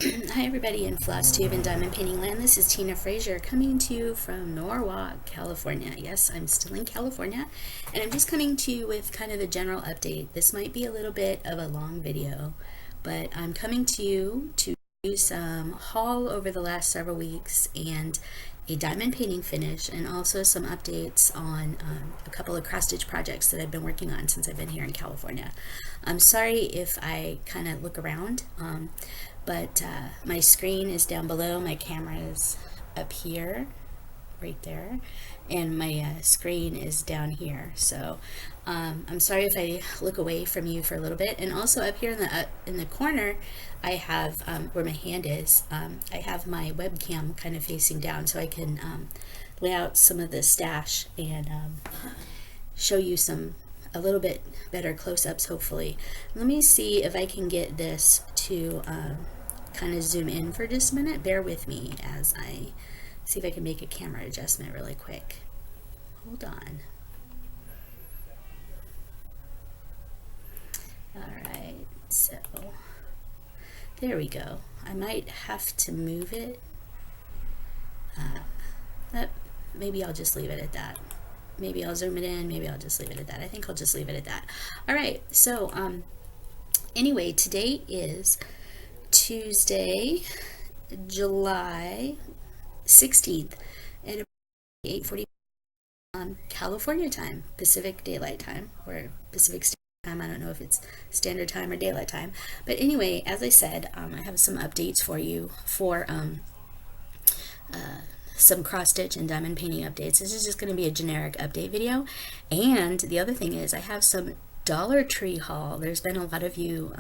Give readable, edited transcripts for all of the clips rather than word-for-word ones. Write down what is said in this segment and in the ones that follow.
Hi everybody in FlossTube and Diamond Painting Land. This is Tina Frazier coming to you from Norwalk, California. Yes, I'm still in California, and I'm just coming to you with kind of a general update. This might be a little bit of a long video, but I'm coming to you to do some haul over the last several weeks and a diamond painting finish, and also some updates on a couple of cross-stitch projects that I've been working on since I've been here in California. I'm sorry if I kind of look around, but my screen is down below, my camera is up here, right there, and my screen is down here. So I'm sorry if I look away from you for a little bit. And also up here in the corner, I have where my hand is, I have my webcam kind of facing down, so I can lay out some of the stash and show you a little bit better close-ups, hopefully. Let me see if I can get this to kind of zoom in for just a minute. Bear with me as I see if I can make a camera adjustment really quick. Hold on. Alright, so there we go. I might have to move it. Maybe I'll just leave it at that. Maybe I'll zoom it in, maybe I'll just leave it at that. I think I'll just leave it at that. Alright, so anyway, today is Tuesday, July 16th at 8:40 California time, Pacific Daylight Time, or Pacific Standard Time. I don't know if it's Standard Time or Daylight Time. But anyway, as I said, I have some updates for you for some cross-stitch and diamond painting updates. This is just going to be a generic update video. And the other thing is I have some Dollar Tree haul. There's been a lot of you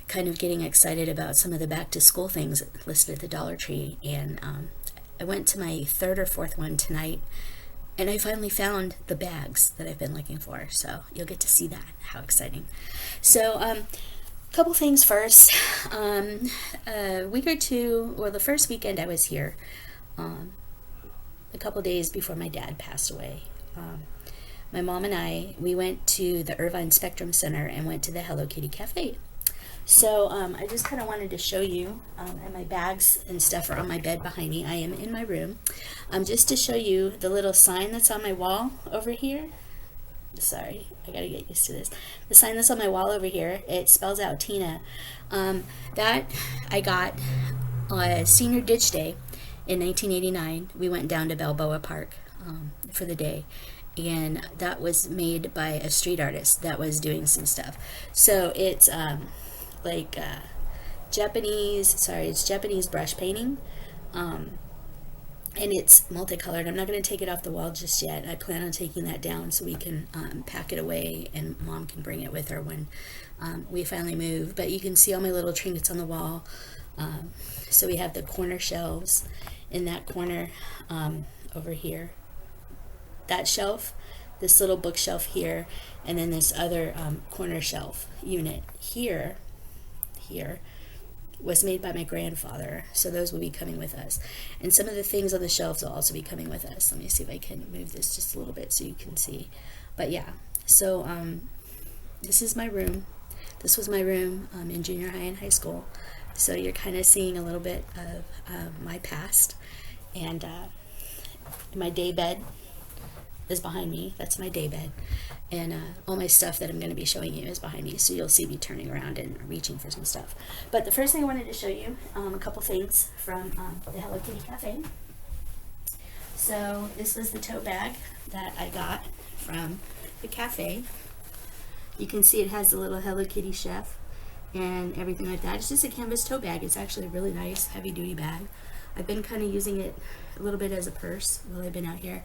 kind of getting excited about some of the back-to-school things listed at the Dollar Tree. And I went to my third or fourth one tonight, and I finally found the bags that I've been looking for. So you'll get to see that. How exciting. So a couple things first. A week or two, or the first weekend I was here, a couple days before my dad passed away, my mom and I, we went to the Irvine Spectrum Center and went to the Hello Kitty Cafe. So I just kind of wanted to show you, and my bags and stuff are on my bed behind me. I am in my room. Just to show you the little sign that's on my wall over here. Sorry, I gotta get used to this. The sign that's on my wall over here, it spells out Tina. That I got on Senior Ditch Day in 1989. We went down to Balboa Park for the day, and that was made by a street artist that was doing some stuff. So it's like Japanese brush painting, and it's multicolored. I'm not going to take it off the wall just yet. I plan on taking that down so we can pack it away, and Mom can bring it with her when we finally move. But you can see all my little trinkets on the wall. So we have the corner shelves in that corner over here, that shelf, this little bookshelf here, and then this other corner shelf unit here was made by my grandfather, so those will be coming with us. And some of the things on the shelves will also be coming with us. Let me see if I can move this just a little bit so you can see. But yeah, so this is my room. This was my room in junior high and high school. So you're kind of seeing a little bit of my past. And my day bed is behind me. That's my day bed. And all my stuff that I'm going to be showing you is behind me. So you'll see me turning around and reaching for some stuff. But the first thing I wanted to show you, a couple things from the Hello Kitty Cafe. So this was the tote bag that I got from the cafe. You can see it has the little Hello Kitty chef and everything like that. It's just a canvas tote bag. It's actually a really nice heavy duty bag. I've been kind of using it a little bit as a purse while I've been out here.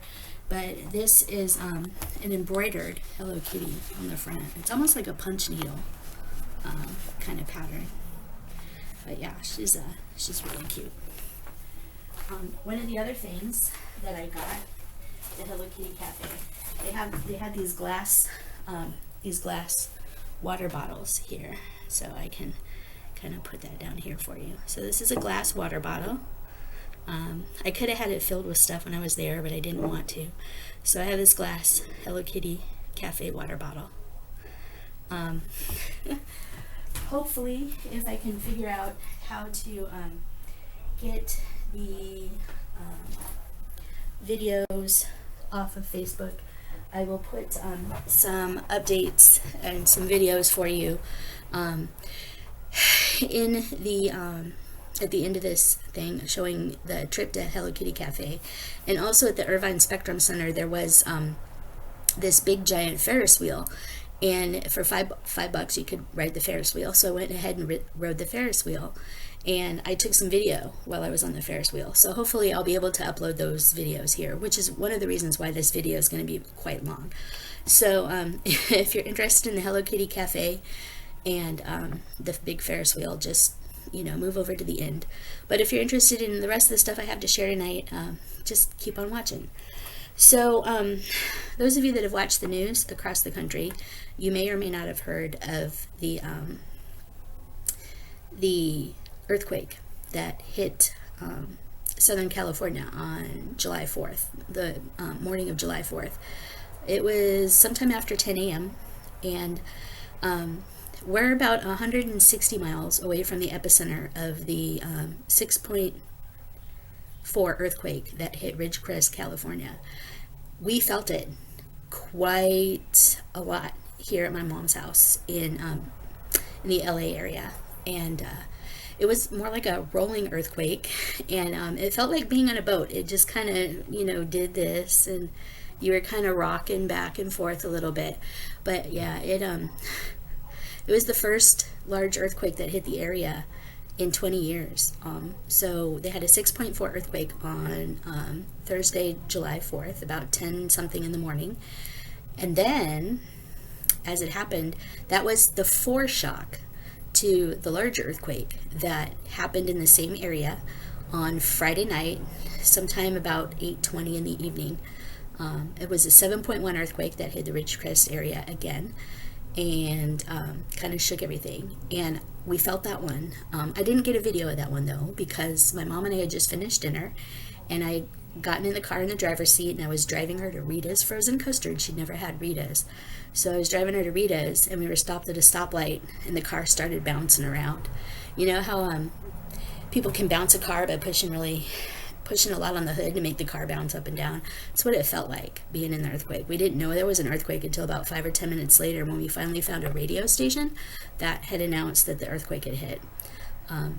But this is an embroidered Hello Kitty on the front. It's almost like a punch needle kind of pattern. But yeah, she's really cute. One of the other things that I got at the Hello Kitty Cafe, they had these glass water bottles here. So I can kind of put that down here for you. So this is a glass water bottle. I could have had it filled with stuff when I was there, but I didn't want to. So I have this glass Hello Kitty Cafe water bottle. hopefully, if I can figure out how to get the videos off of Facebook, I will put some updates and some videos for you in the at the end of this thing, showing the trip to Hello Kitty Cafe. And also at the Irvine Spectrum Center, there was this big giant Ferris wheel, and for $5 you could ride the Ferris wheel. So I went ahead and rode the Ferris wheel, and I took some video while I was on the Ferris wheel. So hopefully I'll be able to upload those videos here, which is one of the reasons why this video is going to be quite long. So if you're interested in the Hello Kitty Cafe and the big Ferris wheel, just move over to the end. But if you're interested in the rest of the stuff I have to share tonight, just keep on watching. So those of you that have watched the news across the country, you may or may not have heard of the earthquake that hit Southern California on July 4th, the morning of July 4th. It was sometime after 10 a.m. and we're about 160 miles away from the epicenter of the 6.4 earthquake that hit Ridgecrest, California. We felt it quite a lot here at my mom's house in the LA area, and it was more like a rolling earthquake, and it felt like being on a boat. It just kind of did this, and you were kind of rocking back and forth a little bit. But yeah, it was the first large earthquake that hit the area in 20 years. So they had a 6.4 earthquake on Thursday, July 4th, about 10 something in the morning. And then, as it happened, that was the foreshock to the larger earthquake that happened in the same area on Friday night, sometime about 8:20 in the evening. It was a 7.1 earthquake that hit the Ridgecrest area again, and kind of shook everything. And we felt that one. I didn't get a video of that one though, because my mom and I had just finished dinner, and I gotten in the car in the driver's seat, and I was driving her to Rita's frozen custard. She'd never had Rita's, so I was driving her to Rita's, and we were stopped at a stoplight, and the car started bouncing around. You know how people can bounce a car by pushing a lot on the hood to make the car bounce up and down? That's what it felt like being in the earthquake. We didn't know there was an earthquake until about 5 or 10 minutes later, when we finally found a radio station that had announced that the earthquake had hit.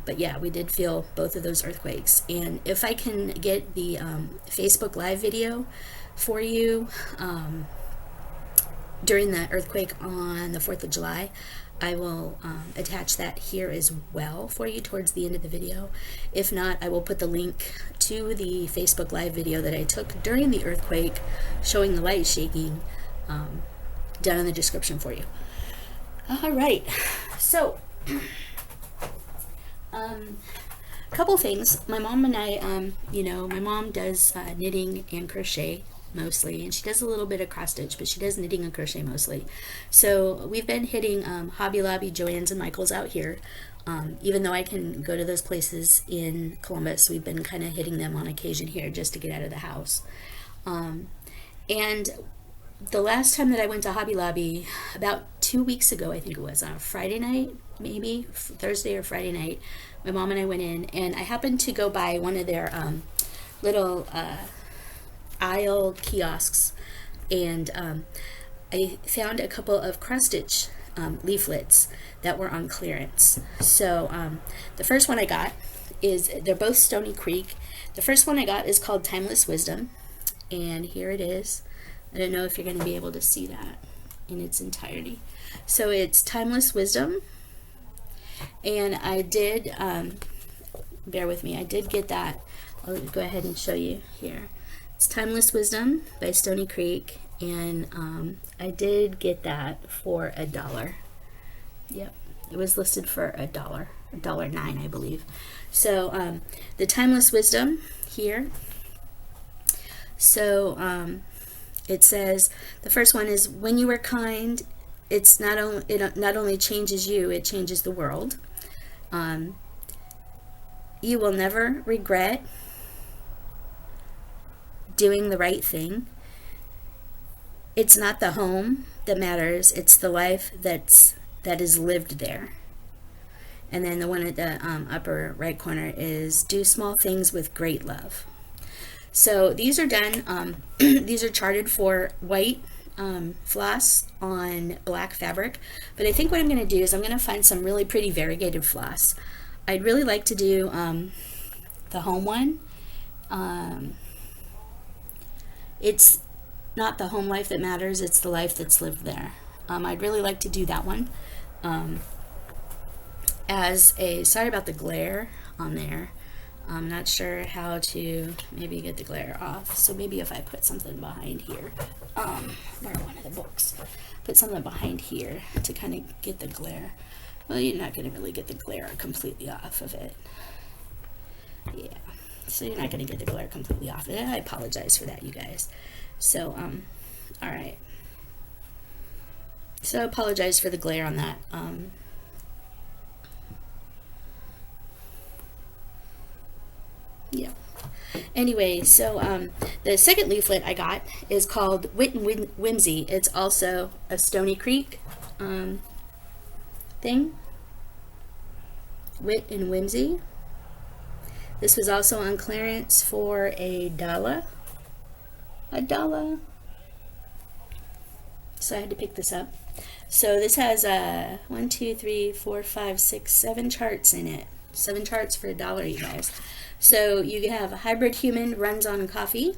But yeah, we did feel both of those earthquakes. And if I can get the Facebook Live video for you during the earthquake on the 4th of July, I will attach that here as well for you towards the end of the video. If not, I will put the link to the Facebook Live video that I took during the earthquake showing the light shaking down in the description for you. All right, so a couple things. My mom and I, my mom does knitting and crochet mostly, and she does a little bit of cross stitch, but she does knitting and crochet mostly. So we've been hitting Hobby Lobby, Joann's, and Michael's out here. Even though I can go to those places in Columbus, we've been kind of hitting them on occasion here just to get out of the house. And the last time that I went to Hobby Lobby, about 2 weeks ago, I think it was, on a Friday night, maybe Thursday or Friday night, my mom and I went in, and I happened to go by one of their little aisle kiosks, and I found a couple of cross stitch leaflets that were on clearance. So the first one I got is, they're both Stony Creek. The first one I got is called Timeless Wisdom, and here it is. I don't know if you're going to be able to see that in its entirety. So it's Timeless Wisdom, and I did, bear with me, I did get that. I'll go ahead and show you here. It's Timeless Wisdom by Stony Creek, and I did get that for $1. Yep, it was listed for $1, $1.09, I believe. So the Timeless Wisdom here. So it says, the first one is, when you are kind, it not only changes you, it changes the world. You will never regret doing the right thing. It's not the home that matters, it's the life that is lived there. And then the one at the upper right corner is do small things with great love. So these are done, these are charted for white floss on black fabric, but I think what I'm going to do is I'm going to find some really pretty variegated floss. I'd really like to do the home one. It's not the home life that matters, it's the life that's lived there. I'd really like to do that one as a, sorry about the glare on there. I'm not sure how to maybe get the glare off, so maybe if I put something behind here, borrow one of the books, put something behind here to kind of get the glare. Well, you're not going to really get the glare completely off of it. Yeah, so you're not going to get the glare completely off of it. I apologize for that, you guys. So, all right. So I apologize for the glare on that. Yeah. Anyway, so the second leaflet I got is called Wit and Whimsy. It's also a Stony Creek thing. Wit and Whimsy. This was also on clearance for $1. $1. So I had to pick this up. So this has 1, 2, 3, 4, 5, 6, 7 charts in it. 7 charts for $1, you guys. So you have a hybrid human runs on coffee,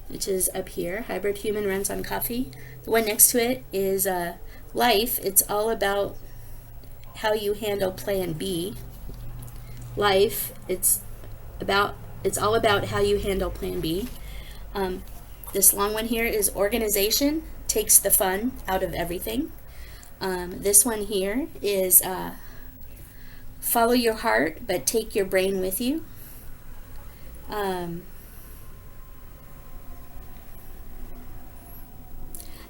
which is up here. Hybrid human runs on coffee. The one next to it is life. It's all about how you handle plan B. Life. It's all about how you handle plan B. This long one here is organization. Takes the fun out of everything. This one here is follow your heart, but take your brain with you.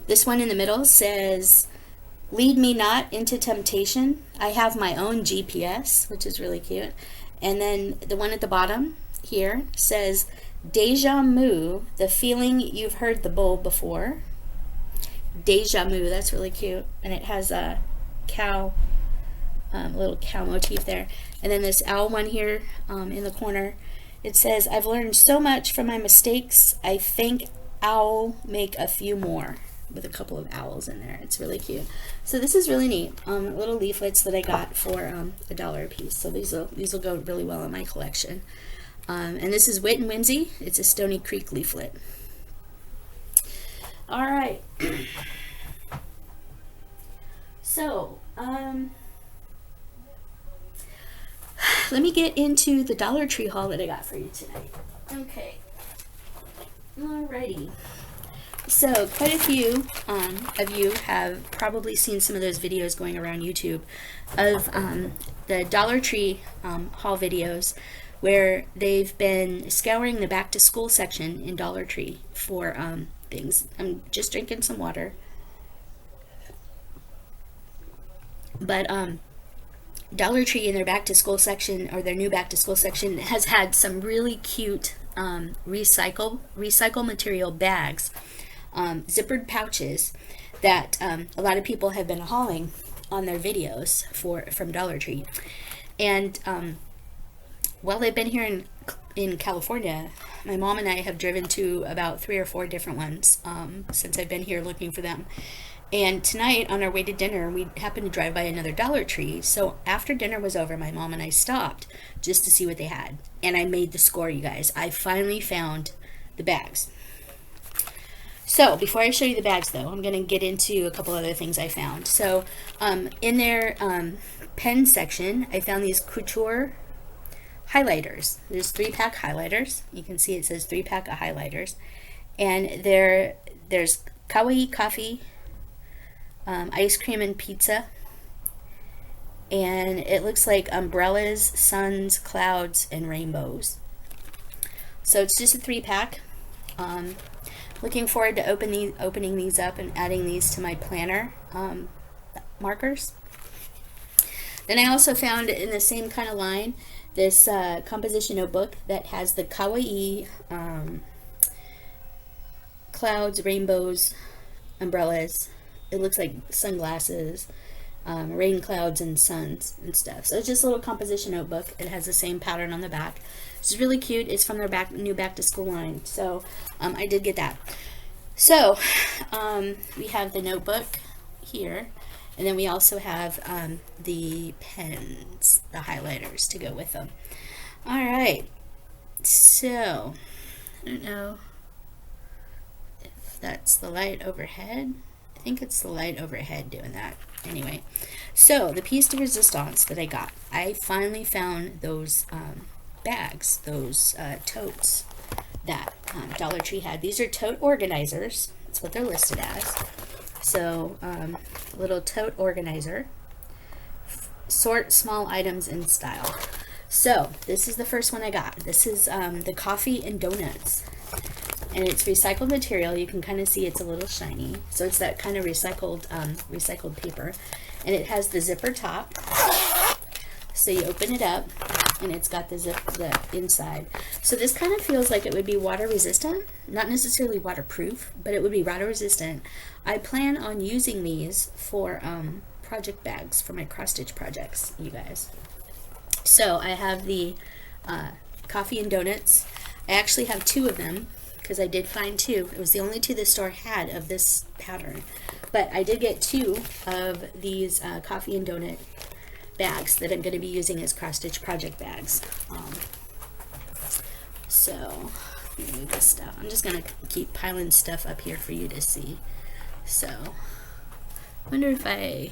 This one in the middle says, lead me not into temptation. I have my own GPS, which is really cute. And then the one at the bottom here says, deja vu, the feeling you've heard the bull before. Deja vu, that's really cute. And it has a cow, little cow motif there. And then this owl one here in the corner, it says, I've learned so much from my mistakes. I think I'll make a few more, with a couple of owls in there. It's really cute. So this is really neat. Little leaflets that I got for $1 a piece. So these will go really well in my collection. And this is Wit and Whimsy. It's a Stony Creek leaflet. All right. So, let me get into the Dollar Tree haul that I got for you tonight. Okay. Alrighty. So, quite a few of you have probably seen some of those videos going around YouTube of the Dollar Tree haul videos where they've been scouring the back to school section in Dollar Tree for things. I'm just drinking some water. But Dollar Tree in their back to school section, or their new back to school section, has had some really cute recycle material bags, zippered pouches that a lot of people have been hauling on their videos from Dollar Tree. And while they've been here in California, my mom and I have driven to about 3 or 4 different ones since I've been here looking for them. And tonight, on our way to dinner, we happened to drive by another Dollar Tree. So after dinner was over, my mom and I stopped just to see what they had. And I made the score, you guys. I finally found the bags. So before I show you the bags, though, I'm going to get into a couple other things I found. So in their pen section, I found these couture highlighters. There's 3-pack highlighters. You can see it says 3-pack of highlighters. And there's kawaii coffee, ice cream and pizza, and it looks like umbrellas, suns, clouds, and rainbows. So it's just a 3-pack. Looking forward to opening these up and adding these to my planner markers. Then I also found in the same kind of line this composition notebook that has the kawaii clouds, rainbows, umbrellas. It looks like sunglasses, rain clouds and suns and stuff. So it's just a little composition notebook. It has the same pattern on the back. It's really cute. It's from their new back to school line. So I did get that. So we have the notebook here, and then we also have the pens, the highlighters to go with them. All right, so I don't know if that's the light overhead. I think it's the light overhead doing that. Anyway, so the piece de resistance that I got, I finally found those bags, those totes that Dollar Tree had. These are tote organizers. That's what they're listed as. So, little tote organizer. Sort small items in style. So, this is the first one I got. This is the coffee and donuts. And it's recycled material. You can kind of see it's a little shiny. So it's that kind of recycled paper. And it has the zipper top. So you open it up, and it's got the inside. So this kind of feels like it would be water resistant. Not necessarily waterproof, but it would be water resistant. I plan on using these for project bags for my cross stitch projects, you guys. So I have the coffee and donuts. I actually have 2 of them, because I did find 2. It was the only 2 the store had of this pattern. But I did get 2 of these coffee and donut bags that I'm going to be using as cross-stitch project bags. So, let me move this stuff. I'm just going to keep piling stuff up here for you to see. So, I wonder if I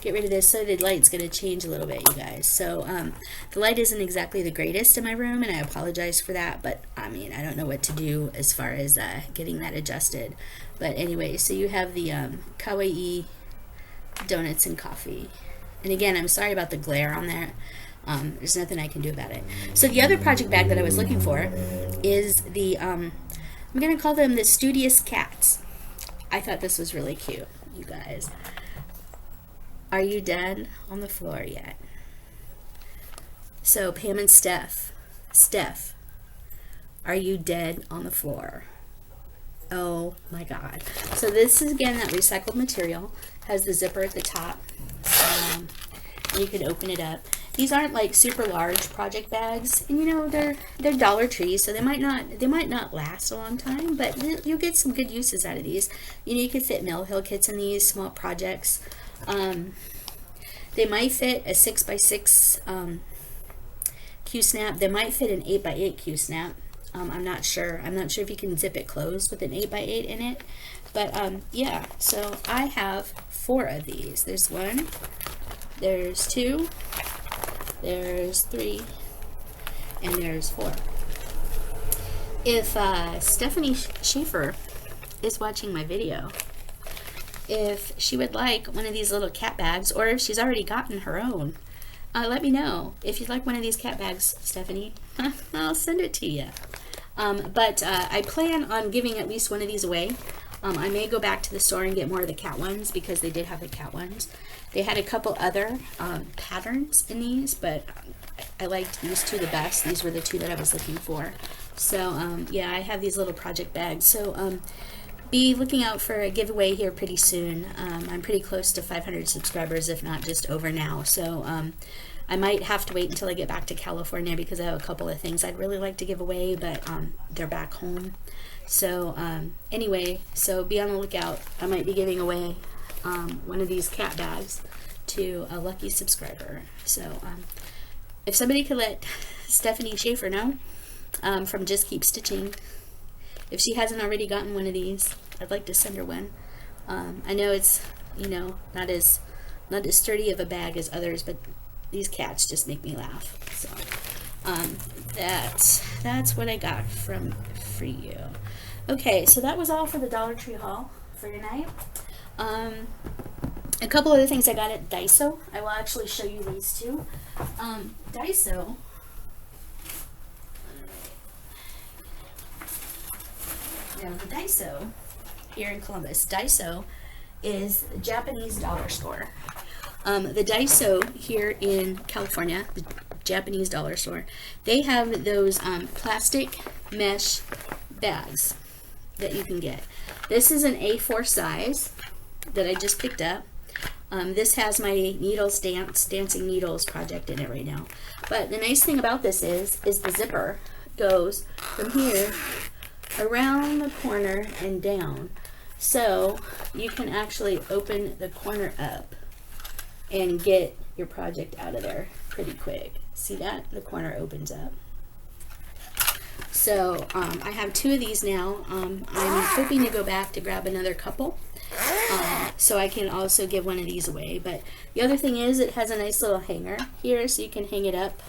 get rid of this. So the light's going to change a little bit, you guys. So, the light isn't exactly the greatest in my room, and I apologize for that, but I mean, I don't know what to do as far as getting that adjusted. But anyway, so you have the kawaii donuts and coffee. And again, I'm sorry about the glare on there. There's nothing I can do about it. So the other project bag that I was looking for is the, I'm going to call them the Studious Cats. I thought this was really cute, you guys. Are you dead on the floor yet? So Pam and Steph, are you dead on the floor? Oh my God. So this is again that recycled material. Has the zipper at the top. You can open it up. These aren't like super large project bags, and you know they're Dollar Tree, so they might not last a long time, but you'll get some good uses out of these. You know, you could fit Mill Hill kits in these small projects. They might fit a 6x6 Q-snap. They might fit an 8x8 Q-snap. I'm not sure. I'm not sure if you can zip it closed with an 8x8 in it. But yeah, so I have 4 of these. There's 1, there's 2, there's 3, and there's 4. If Stephanie Schaefer is watching my video, if she would like one of these little cat bags, or if she's already gotten her own, let me know. If you'd like one of these cat bags, Stephanie, I'll send it to you. But I plan on giving at least one of these away. I may go back to the store and get more of the cat ones, because they did have the cat ones. They had a couple other patterns in these, but I liked these 2 the best. These were the 2 that I was looking for. So yeah, I have these little project bags. So be looking out for a giveaway here pretty soon. I'm pretty close to 500 subscribers, if not just over now. So I might have to wait until I get back to California, because I have a couple of things I'd really like to give away, but they're back home. So anyway, so be on the lookout. I might be giving away one of these cat bags to a lucky subscriber. So if somebody could let Stephanie Schaefer know from Just Keep Stitching, if she hasn't already gotten one of these, I'd like to send her one. I know it's, you know, not as sturdy of a bag as others, but these cats just make me laugh. So that's what I got for you. Okay, so that was all for the Dollar Tree haul for tonight. A couple other things I got at Daiso. I will actually show you these 2. Daiso. Now the Daiso here in Columbus. Daiso is a Japanese dollar store. The Daiso here in California, the Japanese dollar store, they have those plastic mesh bags that you can get. This is an A4 size that I just picked up. This has my needles dancing needles project in it right now. But the nice thing about this is the zipper goes from here around the corner and down. So you can actually open the corner up and get your project out of there pretty quick. See that? The corner opens up. So I have 2 of these now. I'm hoping to go back to grab another couple so I can also give one of these away. But the other thing is it has a nice little hanger here, so you can hang it up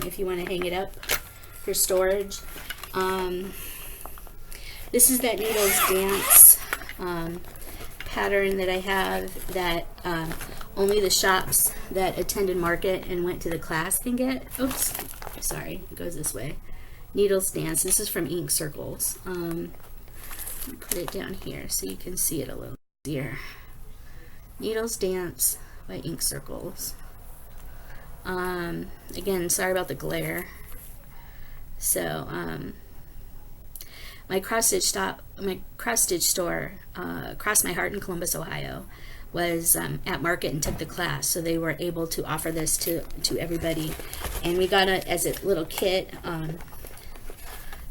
if you want to hang it up for storage. This is that Needles Dance pattern that I have that only the shops that attended market and went to the class can get. Oops, sorry, it goes this way. Needles Dance. This is from Ink Circles. Put it down here so you can see it a little easier. Needles Dance by Ink Circles. Again, sorry about the glare. So my cross stitch store, Cross My Heart in Columbus, Ohio, was at market and took the class, so they were able to offer this to everybody, and we got it as a little kit.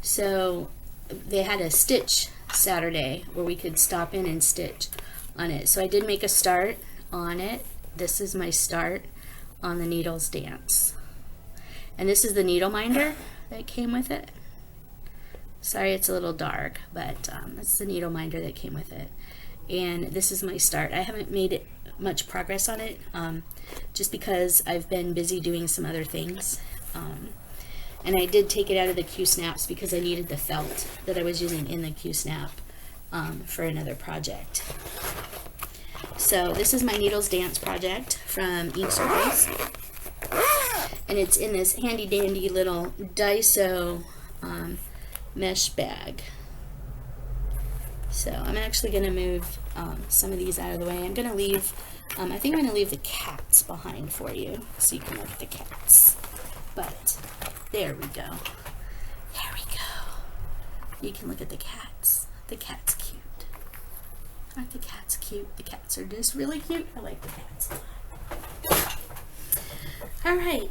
So they had a stitch Saturday where we could stop in and stitch on it. So I did make a start on it. This is my start on the Needles Dance, and this is the needle minder that came with it. Sorry it's a little dark, but it's the needle minder that came with it. And this is my start. I haven't made much progress on it just because I've been busy doing some other things. And I did take it out of the Q-snaps because I needed the felt that I was using in the Q-snap for another project. So this is my Needles Dance project from Ink Circles. And it's in this handy dandy little Daiso mesh bag. So I'm actually going to move some of these out of the way. I'm going to leave, I think I'm going to leave the cats behind for you so you can look at the cats. But there we go. There we go. You can look at the cats. The cat's cute. Aren't the cats cute? The cats are just really cute. I like the cats a lot. All right.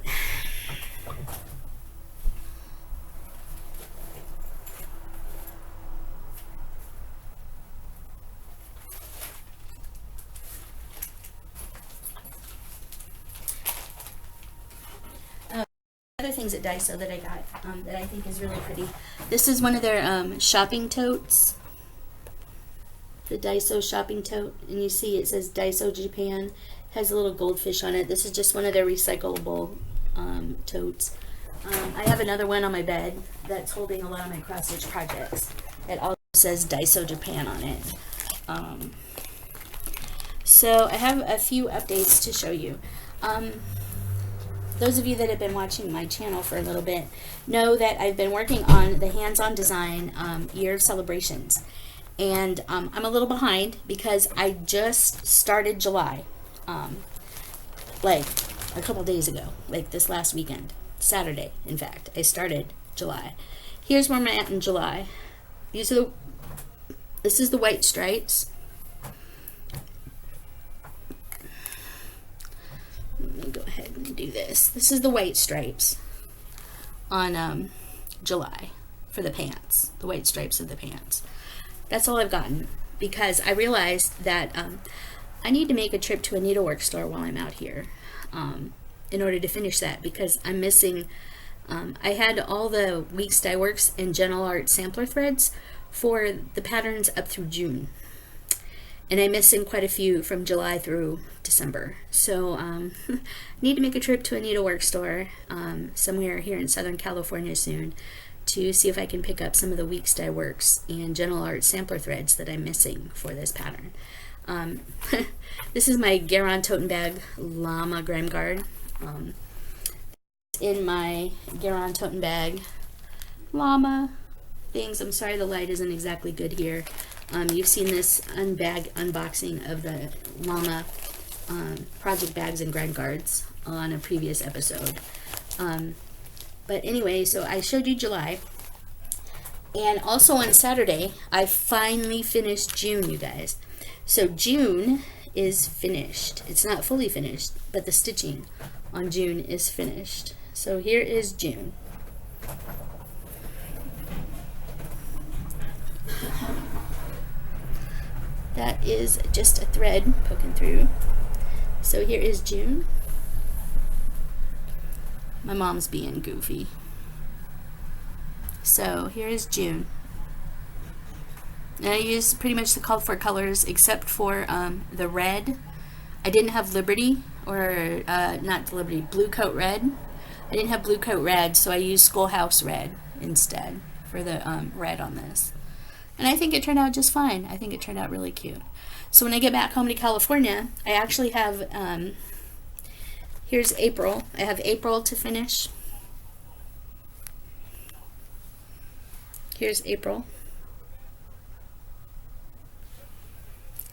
Other things at Daiso that I got that I think is really pretty. This is one of their shopping totes. The Daiso shopping tote, and you see it says Daiso Japan. Has a little goldfish on it. This is just one of their recyclable totes. I have another one on my bed that's holding a lot of my cross stitch projects. It also says Daiso Japan on it. So I have a few updates to show you. Those of you that have been watching my channel for a little bit know that I've been working on the hands-on design year of celebrations, and I'm a little behind because I just started July, like a couple days ago, like this last weekend, Saturday in fact, I started July. Here's where I'm at in July. This is the white stripes. Let me go ahead and do this. This is the white stripes on July for the pants, the white stripes of the pants. That's all I've gotten because I realized that I need to make a trip to a needlework store while I'm out here in order to finish that, because I'm missing, I had all the Weeks Dye Works and Gentle Art sampler threads for the patterns up through June. And I'm missing quite a few from July through December. So I need to make a trip to a needlework store somewhere here in Southern California soon to see if I can pick up some of the Weeks Dye Works and Gentle Art sampler threads that I'm missing for this pattern. This is my Garon Toten Bag Llama Grime Guard. In my Garon Toten Bag Llama things. I'm sorry the light isn't exactly good here. You've seen this unboxing of the Llama project bags and grime guards on a previous episode. But anyway, so I showed you July. And also on Saturday, I finally finished June, you guys. So June is finished. It's not fully finished, but the stitching on June is finished. So here is June. That is just a thread poking through. So here is June. My mom's being goofy. So here is June. And I used pretty much the called for colors except for the red. I didn't have Liberty, or not Liberty, Blue Coat Red. I didn't have Blue Coat Red, so I used Schoolhouse Red instead for the red on this. And I think it turned out just fine. I think it turned out really cute. So when I get back home to California, I actually have, here's April. I have April to finish. Here's April.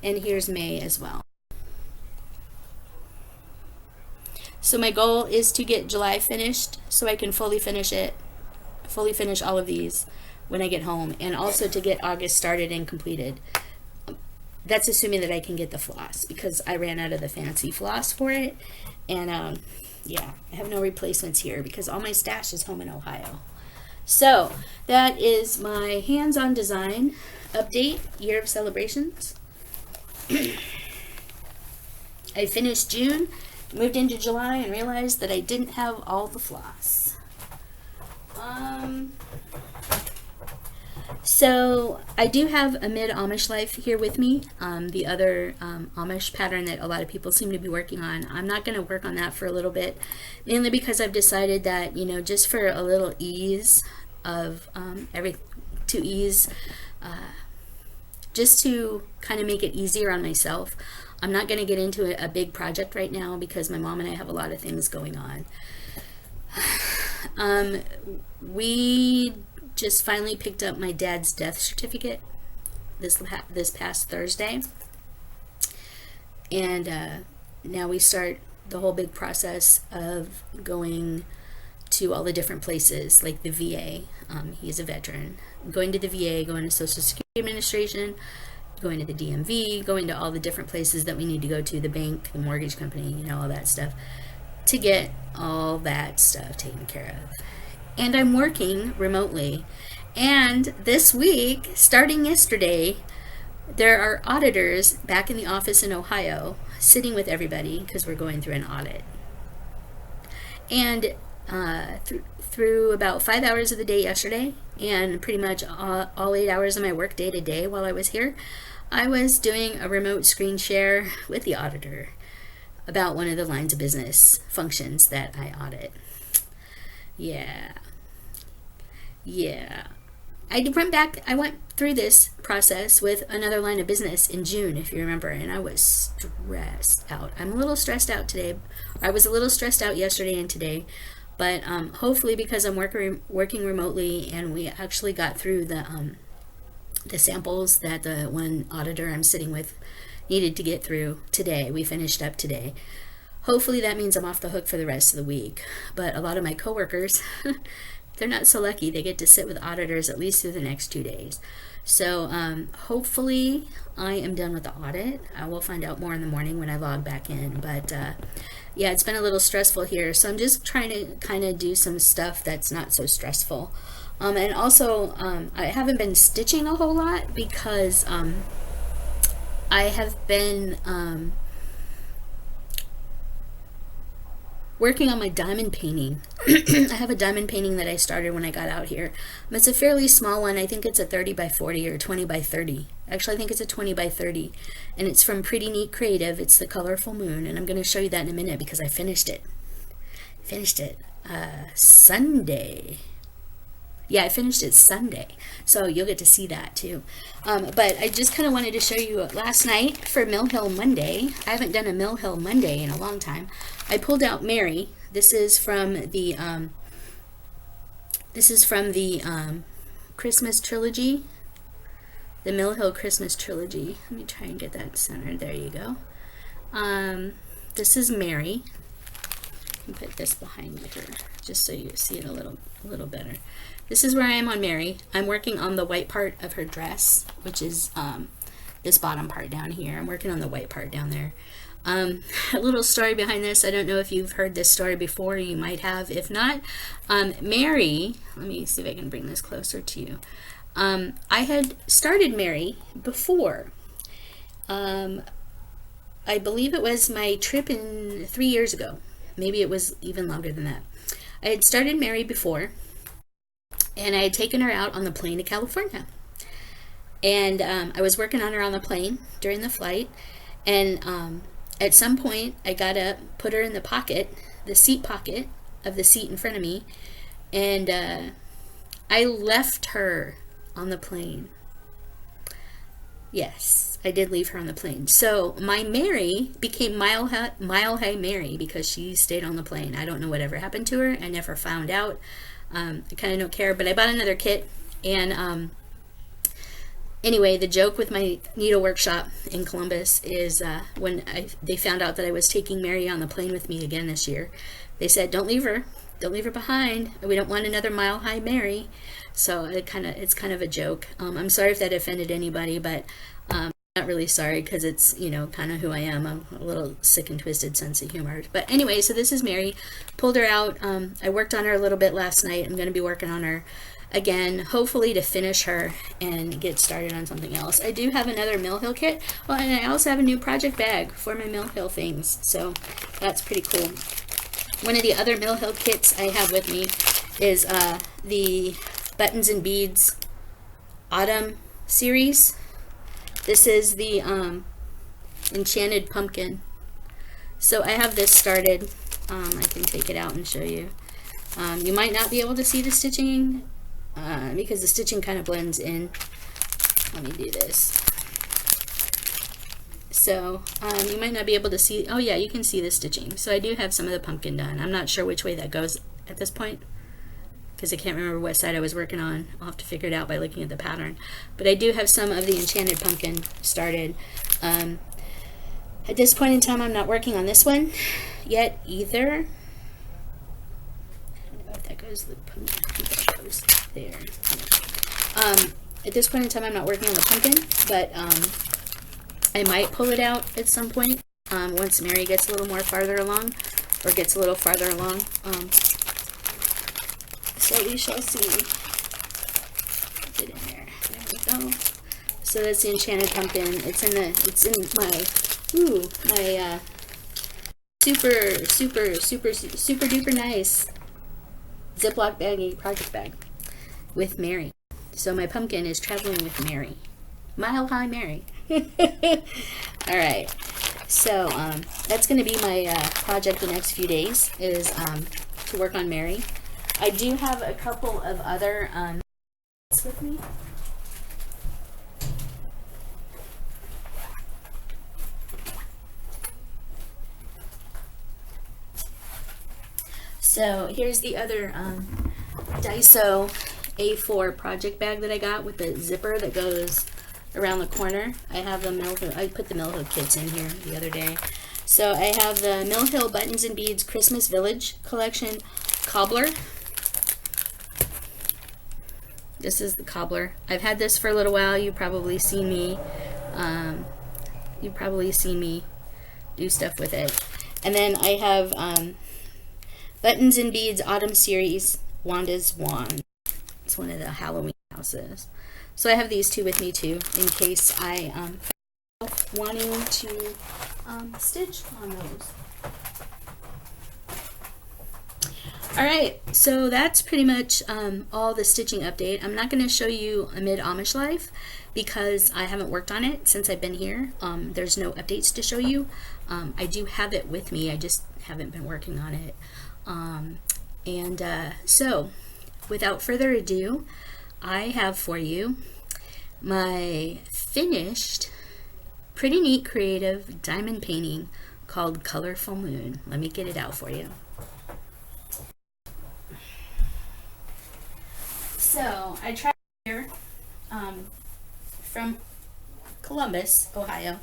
And here's May as well. So my goal is to get July finished so I can fully finish all of these when I get home, and also to get August started and completed. That's assuming that I can get the floss, because I ran out of the fancy floss for it, and yeah, I have no replacements here because all my stash is home in Ohio. So that is my hands-on design update, year of celebrations. I finished June, moved into July, and realized that I didn't have all the floss. So I do have a mid-Amish life here with me, the other Amish pattern that a lot of people seem to be working on. I'm not going to work on that for a little bit, mainly because I've decided that, you know, just for a little ease of just to kind of make it easier on myself, I'm not going to get into a big project right now because my mom and I have a lot of things going on. We just finally picked up my dad's death certificate this past Thursday, and now we start the whole big process of going to all the different places, like the VA. He's a veteran. Going to the VA, going to Social Security Administration, going to the DMV, going to all the different places that we need to go to, the bank, the mortgage company, you know, all that stuff, to get all that stuff taken care of. And I'm working remotely. And this week, starting yesterday, there are auditors back in the office in Ohio sitting with everybody because we're going through an audit. And through about 5 hours of the day yesterday, and pretty much all 8 hours of my work day to day while I was here, I was doing a remote screen share with the auditor about one of the lines of business functions that I audit. Yeah. I went through this process with another line of business in June, if you remember, and I was stressed out. I'm a little stressed out today. I was a little stressed out yesterday and today, but hopefully, because I'm working remotely, and we actually got through the samples that the one auditor I'm sitting with needed to get through today. We finished up today. Hopefully that means I'm off the hook for the rest of the week. But a lot of my coworkers, they're not so lucky. They get to sit with auditors at least through the next 2 days. So hopefully I am done with the audit. I will find out more in the morning when I log back in. But yeah, it's been a little stressful here. So I'm just trying to kind of do some stuff that's not so stressful. And also, I haven't been stitching a whole lot because I have been working on my diamond painting. I have a diamond painting that I started when I got out here. It's a fairly small one. I think it's a 30 by 40 or 20 by 30. Actually, I think it's a 20 by 30. And it's from Pretty Neat Creative. It's the Colorful Moon. And I'm going to show you that in a minute because I finished it. Sunday. Yeah, I finished it Sunday, so you'll get to see that too. But I just kind of wanted to show you last night for Mill Hill Monday. I haven't done a Mill Hill Monday in a long time. I pulled out Mary. This is from the Christmas trilogy, the Mill Hill Christmas trilogy. Let me try and get that centered. There you go. This is Mary. I can put this behind her just so you see it a little better. This is where I am on Mary. I'm working on the white part of her dress, which is this bottom part down here. I'm working on the white part down there. A little story behind this. I don't know if you've heard this story before. You might have. If not, Mary, let me see if I can bring this closer to you. I had started Mary before. I believe it was my trip in 3 years ago. Maybe it was even longer than that. I had started Mary before, and I had taken her out on the plane to California. And I was working on her on the plane during the flight, and at some point I got up, put her in the pocket, the seat pocket of the seat in front of me, and I left her on the plane. Yes, I did leave her on the plane. So my Mary became Mile High Mary because she stayed on the plane. I don't know whatever happened to her. I never found out. I kind of don't care, but I bought another kit. And anyway, the joke with my needle workshop in Columbus is when they found out that I was taking Mary on the plane with me again this year, they said, don't leave her. Don't leave her behind. We don't want another Mile High Mary. So it's kind of a joke. I'm sorry if that offended anybody, but I'm not really sorry because it's, you know, kind of who I am. I'm a little sick and twisted sense of humor. But anyway, so this is Mary. Pulled her out. I worked on her a little bit last night. I'm going to be working on her again, hopefully to finish her and get started on something else. I do have another Mill Hill kit. Well, and I also have a new project bag for my Mill Hill things. So that's pretty cool. One of the other Mill Hill kits I have with me is the Buttons and Beads Autumn series. This is the Enchanted Pumpkin. So I have this started. I can take it out and show you. You might not be able to see the stitching because the stitching kind of blends in. Let me do this. So you might not be able to see. Oh yeah, you can see the stitching. So I do have some of the pumpkin done. I'm not sure which way that goes at this point because I can't remember what side I was working on. I'll have to figure it out by looking at the pattern. But I do have some of the Enchanted Pumpkin started. At this point in time, I'm not working on this one yet either. I don't know if that goes, the pumpkin, I think that goes there. At this point in time, I'm not working on the pumpkin, but I might pull it out at some point once Mary gets a little more farther along, or gets a little farther along. So we shall see. Get in there. There we go. So that's the Enchanted Pumpkin. It's in my super duper nice Ziploc baggy project bag with Mary. So my pumpkin is traveling with Mary. Mile High Mary. All right. So that's going to be my project the next few days is to work on Mary. I do have a couple of other with me. So here's the other Daiso A4 project bag that I got with the zipper that goes around the corner. I have the Mill Hill, I put the Mill Hill kits in here the other day. So I have the Mill Hill Buttons and Beads Christmas Village Collection Cobbler. This is the cobbler. I've had this for a little while. You've probably seen me do stuff with it. And then I have Buttons and Beads Autumn Series Wanda's Wand. It's one of the Halloween houses. So I have these two with me too in case I wanting to stitch on those. Alright, so that's pretty much all the stitching update. I'm not going to show you Amid Amish Life because I haven't worked on it since I've been here. There's no updates to show you. I do have it with me, I just haven't been working on it. So, without further ado, I have for you my finished, pretty neat creative diamond painting called Colorful Moon. Let me get it out for you. So I traveled here from Columbus, Ohio,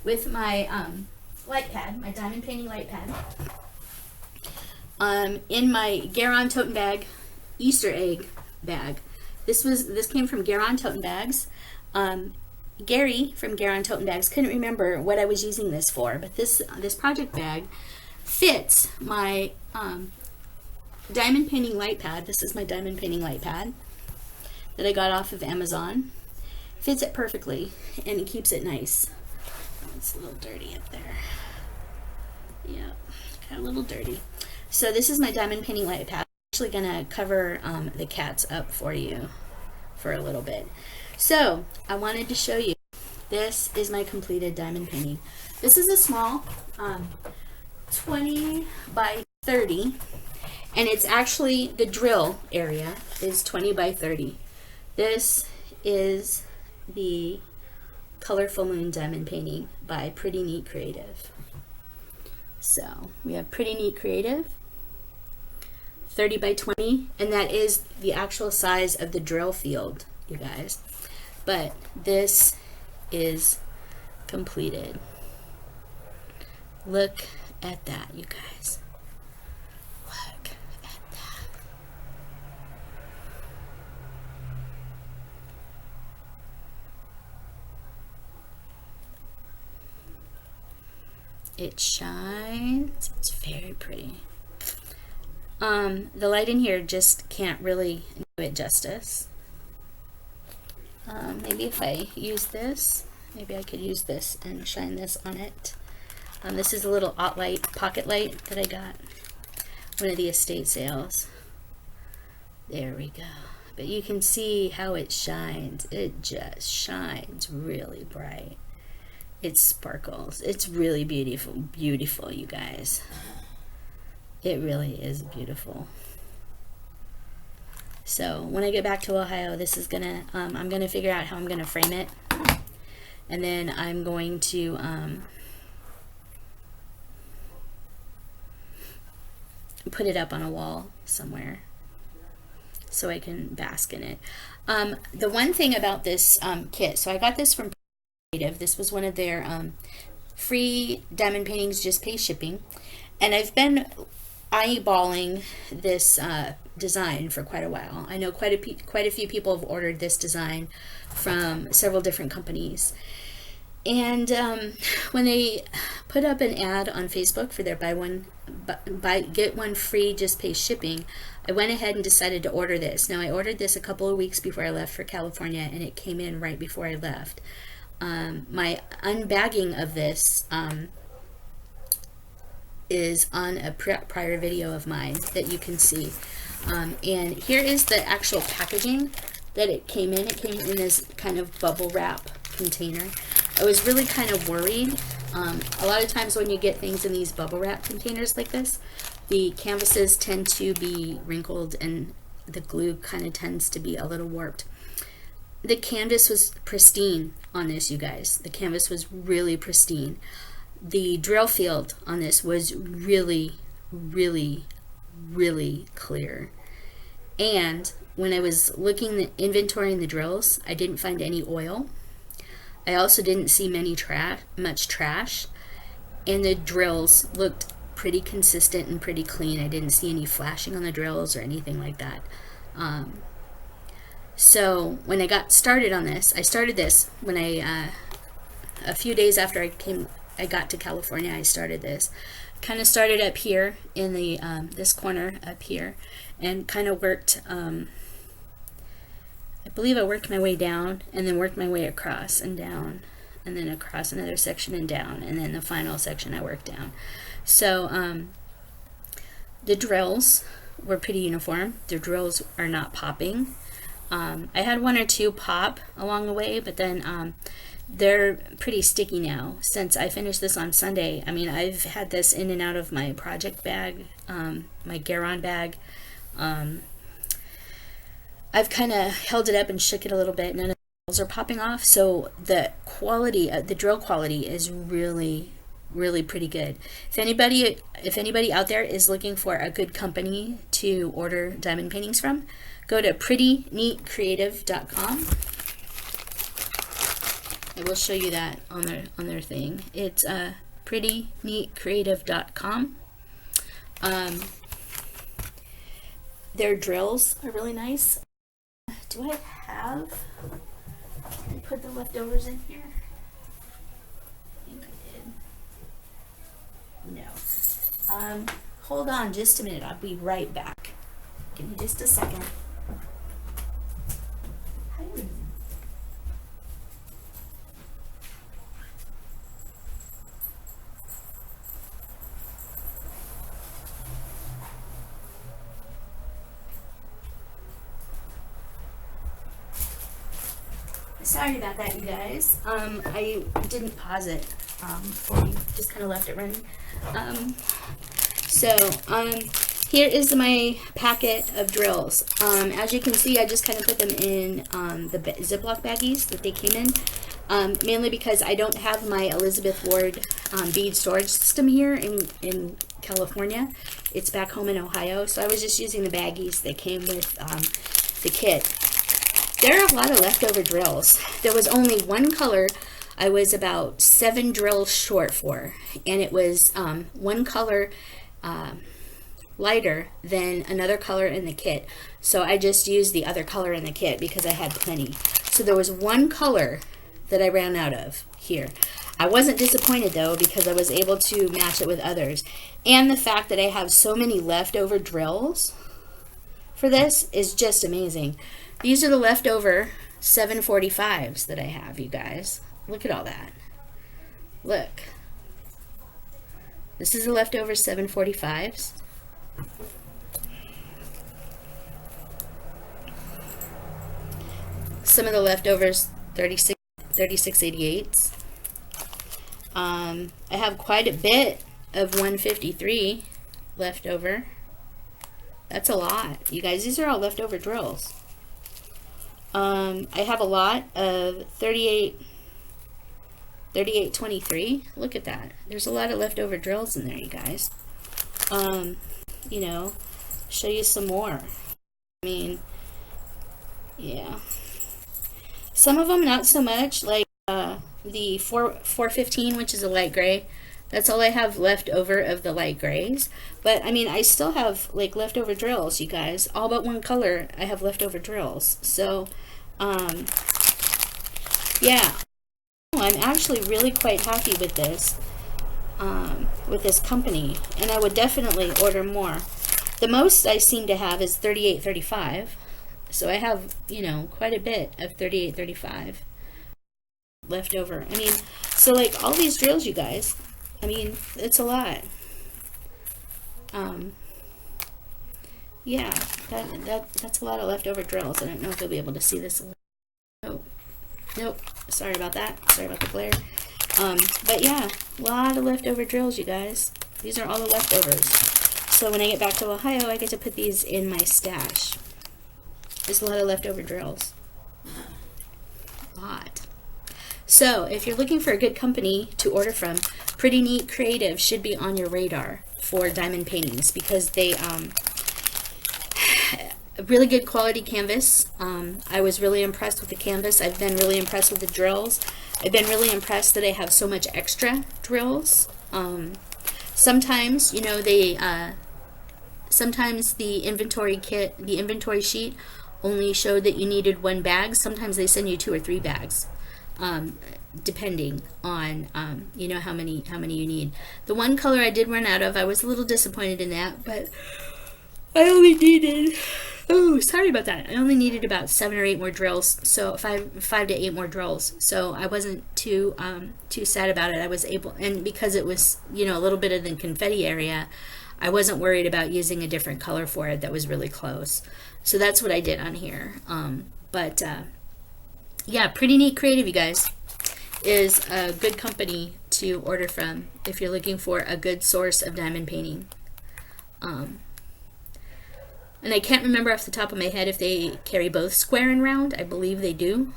with my light pad, my diamond painting light pad, in my Garon Toten Bag Easter egg bag. This came from Garon Toten Bags. Gary from Garon Toten Bags couldn't remember what I was using this for, but this project bag fits my diamond painting light pad. This is my diamond painting light pad that I got off of Amazon. Fits it perfectly, and it keeps it nice. It's a little dirty up there. Yeah, got a little dirty. So this is my diamond painting light pad. I'm actually gonna cover the cats up for you for a little bit. So I wanted to show you, this is my completed diamond painting. This is a small 20 by 30, and it's actually, the drill area is 20 by 30. This is the Colorful Moon diamond painting by Pretty Neat Creative. So we have Pretty Neat Creative, 30 by 20, and that is the actual size of the drill field, you guys. But this is completed. Look at that, you guys. Look at that. It shines. It's very pretty. The light in here just can't really do it justice. Maybe if I use this, maybe I could use this and shine this on it. This is a little pocket light that I got one of the estate sales. There we go. But you can see how it shines. It just shines really bright. It sparkles. It's really beautiful, beautiful, you guys. It really is beautiful. So when I get back to Ohio, this is gonna, I'm gonna figure out how I'm gonna frame it, and then I'm going to put it up on a wall somewhere so I can bask in it. The one thing about this kit, so I got this from Creative. This was one of their free diamond paintings, just pay shipping, and I've been eyeballing this design for quite a while. I know quite a few people have ordered this design from several different companies, and when they put up an ad on Facebook for their get one free, just pay shipping, I went ahead and decided to order this. Now, I ordered this a couple of weeks before I left for California, and it came in right before I left. My unbagging of this is on a prior video of mine that you can see. And here is the actual packaging that it came in. It came in this kind of bubble wrap container. I was really kind of worried. A lot of times when you get things in these bubble wrap containers like this, the canvases tend to be wrinkled and the glue kind of tends to be a little warped. The canvas was pristine on this, you guys. The canvas was really pristine. The drill field on this was really, really, really clear. And when I was looking at inventorying the drills, I didn't find any oil. I also didn't see much trash. And the drills looked pretty consistent and pretty clean. I didn't see any flashing on the drills or anything like that. So when I got started on this, I started this when a few days after I got to California, I started this. Kind of started up here in the this corner up here, and kind of worked. I believe I worked my way down, and then worked my way across and down, and then across another section and down, and then the final section I worked down. So the drills were pretty uniform. The drills are not popping. I had one or two pop along the way, but then they're pretty sticky now since I finished this on Sunday. I mean, I've had this in and out of my project bag, my Garon bag. I've kind of held it up and shook it a little bit. None of the drills are popping off, so the quality, the drill quality is really, really pretty good. If anybody out there is looking for a good company to order diamond paintings from, go to prettyneatcreative.com. I will show you that on their thing. It's prettyneatcreative.com. Their drills are really nice. Do I have? I put put the leftovers in here? I think I did. No. Hold on just a minute. I'll be right back. Give me just a second. Sorry about that, you guys. I didn't pause it for you, just kind of left it running. Here is my packet of drills. As you can see, I just kind of put them in the Ziploc baggies that they came in, mainly because I don't have my Elizabeth Ward bead storage system here in California. It's back home in Ohio, so I was just using the baggies that came with the kit. There are a lot of leftover drills. There was only one color I was about 7 drills short for, and it was one color lighter than another color in the kit. So I just used the other color in the kit because I had plenty. So there was one color that I ran out of here. I wasn't disappointed though, because I was able to match it with others. And the fact that I have so many leftover drills for this is just amazing. These are the leftover 745s that I have, you guys. Look at all that. Look. This is the leftover 745s. Some of the leftovers 3688s. I have quite a bit of 153 leftover. That's a lot. You guys, these are all leftover drills. I have a lot of 3823. Look at that. There's a lot of leftover drills in there, you guys. You know, show you some more. I mean, yeah. Some of them not so much, like the 415, which is a light gray. That's all I have left over of the light grays. But I mean, I still have like leftover drills, you guys. All but one color I have leftover drills. So yeah, I'm actually really quite happy with this company, and I would definitely order more. The most I seem to have is 3835. So I have, you know, quite a bit of 3835 left over. I mean, so like all these drills, you guys, I mean, it's a lot. Yeah, that's a lot of leftover drills. I don't know if you'll be able to see this. Nope. Sorry about that. Sorry about the glare. But yeah, a lot of leftover drills, you guys. These are all the leftovers. So when I get back to Ohio, I get to put these in my stash. There's a lot of leftover drills. A lot. So if you're looking for a good company to order from, Pretty Neat Creative should be on your radar for diamond paintings, because they a really good quality canvas. I was really impressed with the canvas. I've been really impressed with the drills. I've been really impressed that I have so much extra drills. Sometimes, you know, sometimes the inventory kit, the inventory sheet only showed that you needed 1 bag. Sometimes they send you 2 or 3 bags, depending on you know, how many you need. The one color I did run out of. I was a little disappointed in that, but I only needed, oh, sorry about that. I only needed about 7 or 8 more drills, so 5 to 8 more drills. So I wasn't too sad about it. I was able, and because it was, you know, a little bit of the confetti area, I wasn't worried about using a different color for it that was really close. So that's what I did on here. Yeah, Pretty Neat Creative, you guys, is a good company to order from if you're looking for a good source of diamond painting. And I can't remember off the top of my head if they carry both square and round. I believe they do.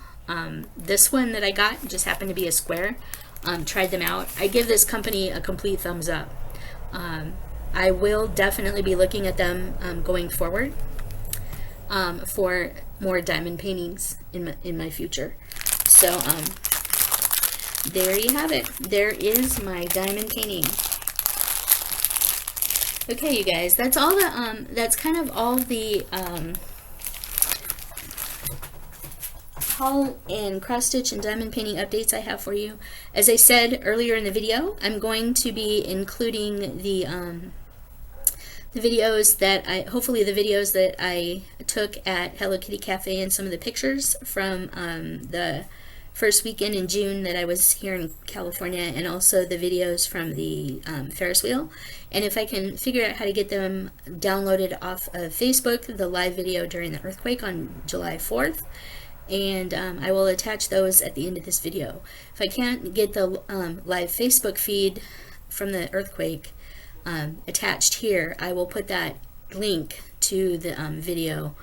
This one that I got just happened to be a square. Tried them out. I give this company a complete thumbs up. I will definitely be looking at them going forward for more diamond paintings in my future. So there you have it. There is my diamond painting. Okay, you guys, that's all the that's kind of all the haul and cross stitch and diamond painting updates I have for you. As I said earlier in the video, I'm going to be including the videos that hopefully the videos that I took at Hello Kitty Cafe and some of the pictures from the first weekend in June that I was here in California, and also the videos from the Ferris wheel. And if I can figure out how to get them downloaded off of Facebook, the live video during the earthquake on July 4th, and I will attach those at the end of this video. If I can't get the live Facebook feed from the earthquake attached here, I will put that link to the video,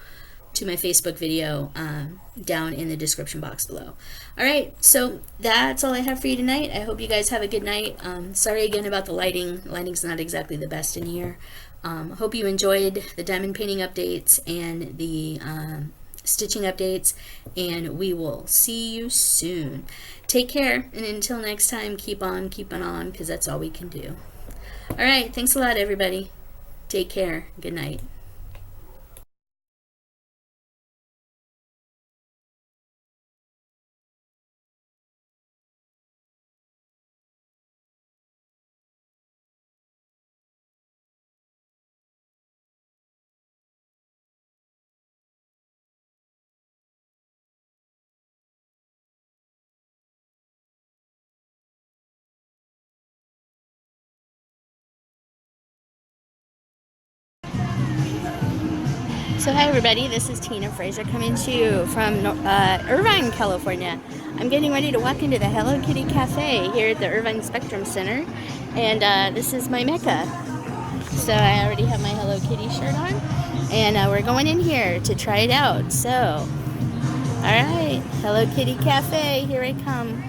to my Facebook video, down in the description box below. Alright, so that's all I have for you tonight. I hope you guys have a good night. Sorry again about the lighting. Lighting's not exactly the best in here. Hope you enjoyed the diamond painting updates and the stitching updates, and we will see you soon. Take care, and until next time, keep on keeping on, because that's all we can do. Alright, thanks a lot, everybody. Take care. Good night. So hi everybody, this is Tina Frazier coming to you from Irvine, California. I'm getting ready to walk into the Hello Kitty Cafe here at the Irvine Spectrum Center, and this is my mecca. So I already have my Hello Kitty shirt on, and we're going in here to try it out. So, alright, Hello Kitty Cafe, here I come.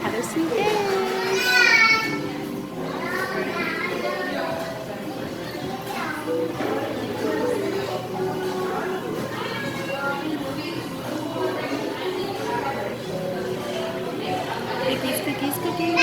Have a sweet day. Cookies, cookies, cookies.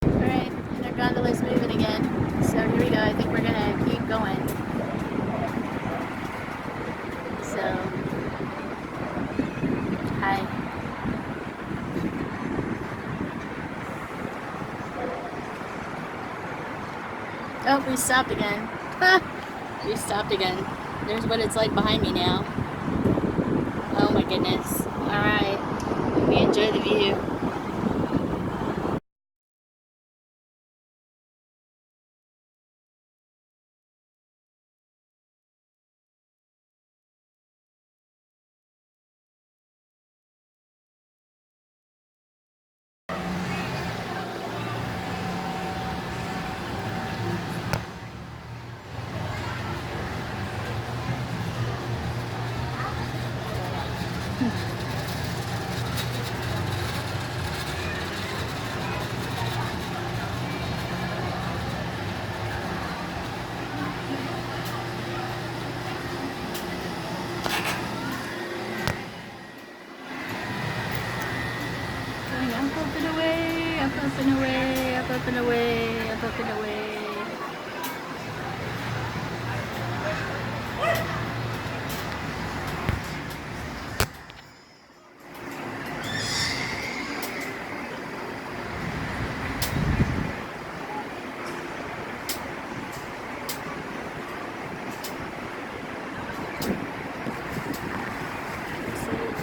Alright, and our gondola's moving again. So here we go. I think we're gonna keep going. So, hi. Oh, we stopped again. We stopped again. There's what it's like behind me now. Oh my goodness. Alright. We enjoy the view. up and away, up, up and away, up, up and away.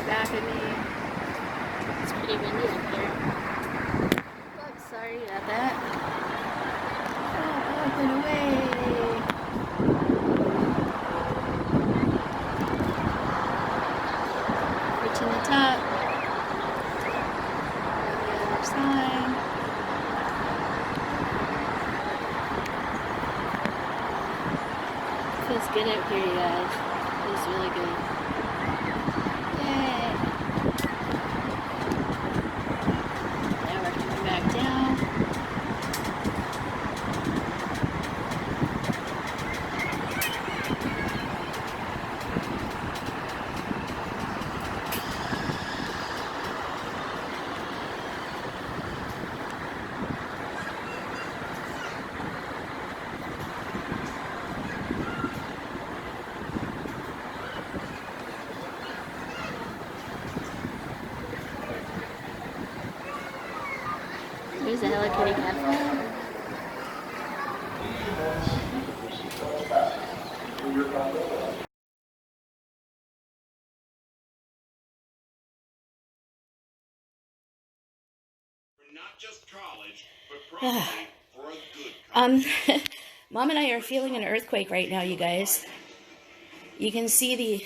Back at me. It's pretty windy up here. Oops, sorry about that. Up and away. Reaching the top. On the other side. Feels good out here, you guys. Feels really good. Yay! Now we're coming back down. There's a Hello Kitty cafe. Not just college, but probably for a good Mom and I are feeling an earthquake right now, you guys. You can see the,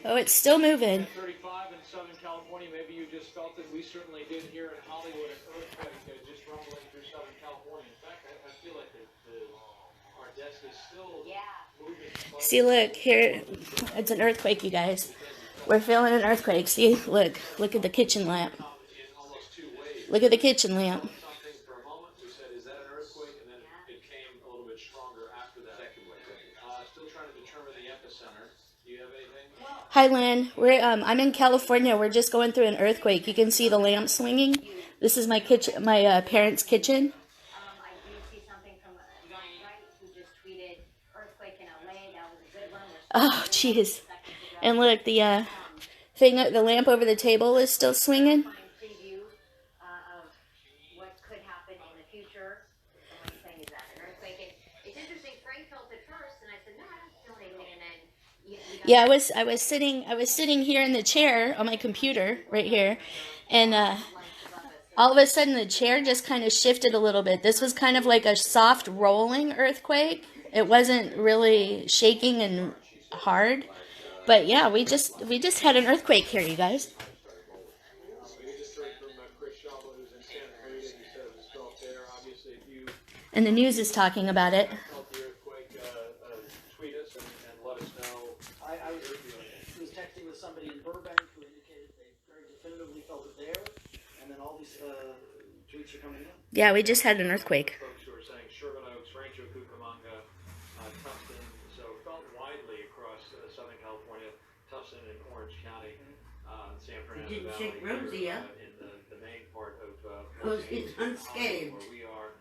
oh, it's still moving. 35 in Southern California, maybe you just felt it. We certainly did here in Hollywood, an earthquake just rumbling through Southern California. In fact, I feel like our desk is still moving. See, look, here, it's an earthquake, you guys. We're feeling an earthquake. See, look at the kitchen lamp. Look at the kitchen lamp. For a moment, we said, is that an earthquake? And then it came a little bit stronger after that. Still trying to determine the epicenter. Do you have anything? Hi, Lynn. I'm in California. We're just going through an earthquake. You can see the lamp swinging. This is my kitchen, my parents' kitchen. I do see something from Ryan Wright, who just tweeted earthquake in LA. That was a good one. Oh, jeez. And look, the thing, the lamp over the table is still swinging. Preview of what could happen in the future. Someone's saying, is that an earthquake? And it's interesting. Frank felt it first, and I said, no, I don't feel anything. And then yeah, I was sitting here in the chair on my computer right here, and all of a sudden the chair just kind of shifted a little bit. This was kind of like a soft rolling earthquake. It wasn't really shaking and hard. But yeah, we just had an earthquake here, you guys. And the news is talking about it. Tweet us and let us know. I was texting with somebody in Burbank who indicated they very definitively felt it there, and then all these tweets are coming in. Yeah, we just had an earthquake. Folks who are saying Sherman Oaks, Rancho Cucamonga, Tustin, so felt widely across Southern California, Tustin and Orange County, San Fernando Didn't Valley, shake Rosie here, up. in the main part of Because it's unscathed. where we are,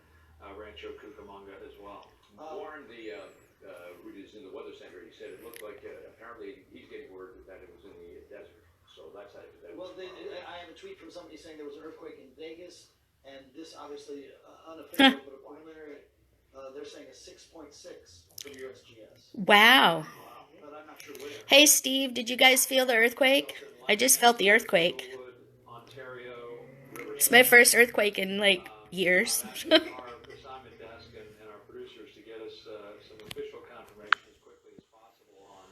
Rancho Cucamonga as well. Warren, who is in the weather center, he said it looked like apparently he's getting word that it was in the desert. So that's how that Well, was. I have a tweet from somebody saying there was an earthquake in Vegas, and this obviously unofficial, but a preliminary. They're saying a 6.6 from USGS, Wow. but I'm not sure where. Hey, Steve, did you guys feel the earthquake? I just felt the earthquake. Ontario, It's my first earthquake in like years. our assignment desk and our producers to get us some official confirmation as quickly as possible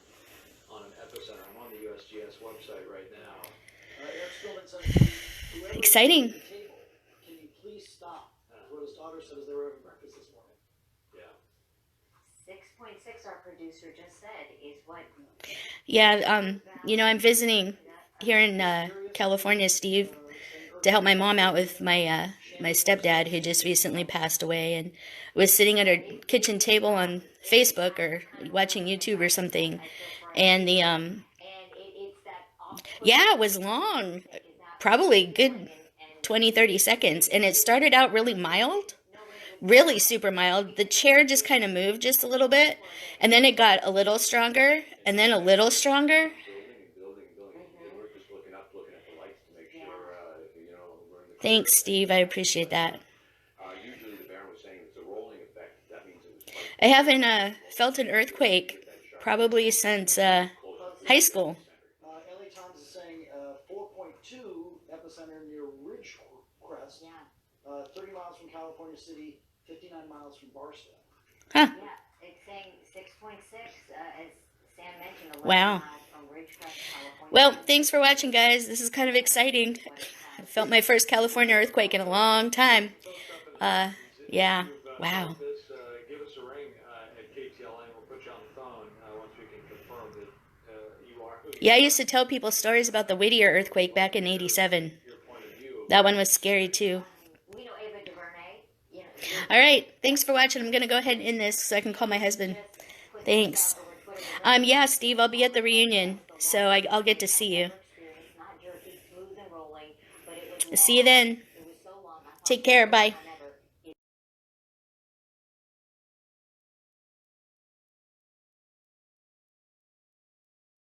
on an epicenter. I'm on the USGS website right now. Eric Stillman says, whoever Exciting. is at the table, can you please stop? What his daughter said as they were having breakfast this morning. Yeah. 6.6, our producer just said, is what. Yeah, I'm visiting here in California, Steve, to help my mom out with my my stepdad who just recently passed away, and was sitting at her kitchen table on Facebook or watching YouTube or something, and the And it's that yeah, it was long, probably good 20, 30 seconds. And it started out really mild, really super mild. The chair just kind of moved just a little bit. And then it got a little stronger and then a little stronger. We're just looking up, looking at the lights to make sure, we're in the. Thanks, Steve. I appreciate that. Usually the Baron was saying it's a rolling effect. That means it was quite I haven't felt an earthquake probably since high school. LA Times is saying 4.2 epicenter near Ridgecrest, 30 miles from California City, 59 miles from Barstow. Huh. Yeah, it's saying 6.6, as Sam mentioned, 11 Wow. miles from Ridgecrest, California. Well, thanks for watching, guys. This is kind of exciting. I felt my first California earthquake in a long time. Yeah. Wow. Give us a ring at KTLA and we'll put you on the phone once we can confirm that you are who Yeah, I used to tell people stories about the Whittier earthquake back in '87. your point of view. That one was scary, too. We know Ava DuVernay, you know, All right. Thanks for watching. I'm going to go ahead and end this so I can call my husband. put Thanks. over Twitter. Yeah, Steve, I'll be at the reunion, so I'll get to see you. Experience, not jerky, smooth and rolling, but it was See you then. it was so long. I thought Take care. Bye.